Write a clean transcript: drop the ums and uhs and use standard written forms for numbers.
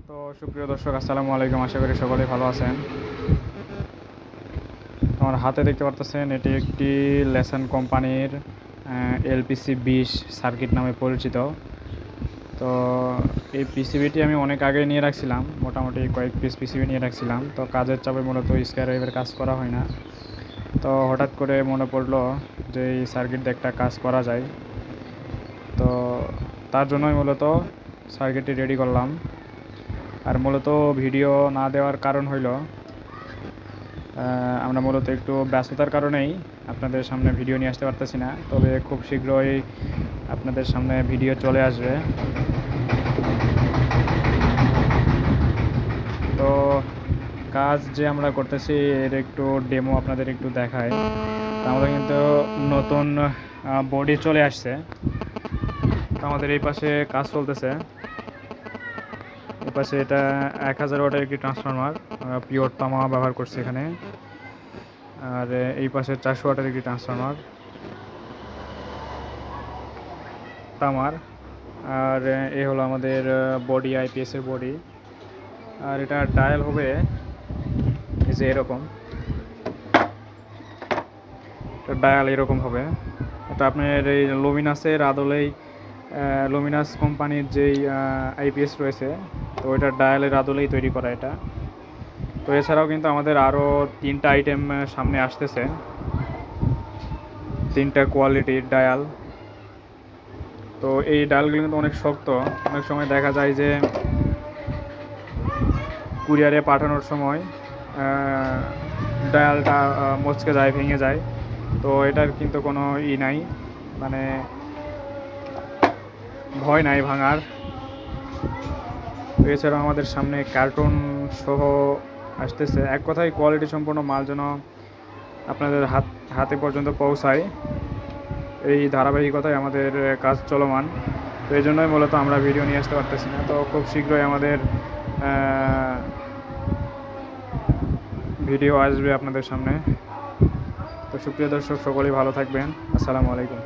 তো সুপ্রিয় দর্শক, আসসালামু আলাইকুম। আশা করি সকলেই ভালো আছেন। আমার হাতে দেখতে পারতেছেন, এটি একটি লেসন কোম্পানির LPC-20 সার্কিট নামে পরিচিত। তো এই পিসিবিটি আমি অনেক আগে নিয়ে রাখছিলাম, মোটামুটি কয়েক পিস পিসিবি নিয়ে রাখছিলাম। তো কাজের চাপে মূলত স্কয়ার ওয়েভের কাজ করা হয় না। তো হঠাৎ করে মনে পড়লো যে এই সার্কিট দিয়ে একটা কাজ করা যায়। তো তার জন্যই মূলত সার্কিটটি রেডি করলাম। আর মূলত ভিডিও না দেওয়ার কারণ হইল, আমরা মূলত একটু ব্যস্ততার কারণেই আপনাদের সামনে ভিডিও নিয়ে আসতে পারতেছি না। তবে খুব শীঘ্রই আপনাদের সামনে ভিডিও চলে আসবে। তো কাজ যে আমরা করতেছি এর একটু ডেমো আপনাদের একটু দেখাই। আমাদের কিন্তু নতুন বডি চলে আসছে। আমাদের এই পাশে কাজ চলতেছে। এই পাশে এটা 1000 ওয়াটের একটি ট্রান্সফরমার, পিওর তামা ব্যবহার করছে এখানে। আর এই পাশে 400 ওয়াটের একটি ট্রান্সফরমার তামার। আর এই হলো আমাদের বডি, আইপিএসের বডি। আর এটা ডায়াল হবে এই যে এরকম, ডায়াল এরকম হবে। এটা আপনার এই লুমিনাসের আদলেই, লুমিনাস কোম্পানির যেই আইপিএস রয়েছে, তো ওইটার ডায়ালের আদলেই তৈরি করা এটা। তো এছাড়াও কিন্তু আমাদের আরও 3টা আইটেম সামনে আসতেছে, 3টা কোয়ালিটির ডায়াল। তো এই ডায়ালগুলো কিন্তু অনেক শক্ত। অনেক সময় দেখা যায় যে কুরিয়ারে পাঠানোর সময় ডায়ালটা মচকে যায়, ভেঙে যায়। তো এটার কিন্তু কোনো নাই, মানে ভয় নাই ভাঙার। তো এছাড়াও আমাদের সামনে কার্টুন সহ আসতেছে। এক কথায় কোয়ালিটি সম্পন্ন মাল যেন আপনাদের হাতে পর্যন্ত পৌঁছায়, এই ধারাবাহিকতায় আমাদের কাজ চলমান। তো এই জন্যই মূলত আমরা ভিডিও নিয়ে আসতে পারতেছি না। তো খুব শীঘ্রই আমাদের ভিডিও আসবে আপনাদের সামনে। তো সুপ্রিয় দর্শক, সকলেই ভালো থাকবেন। আসসালামু আলাইকুম।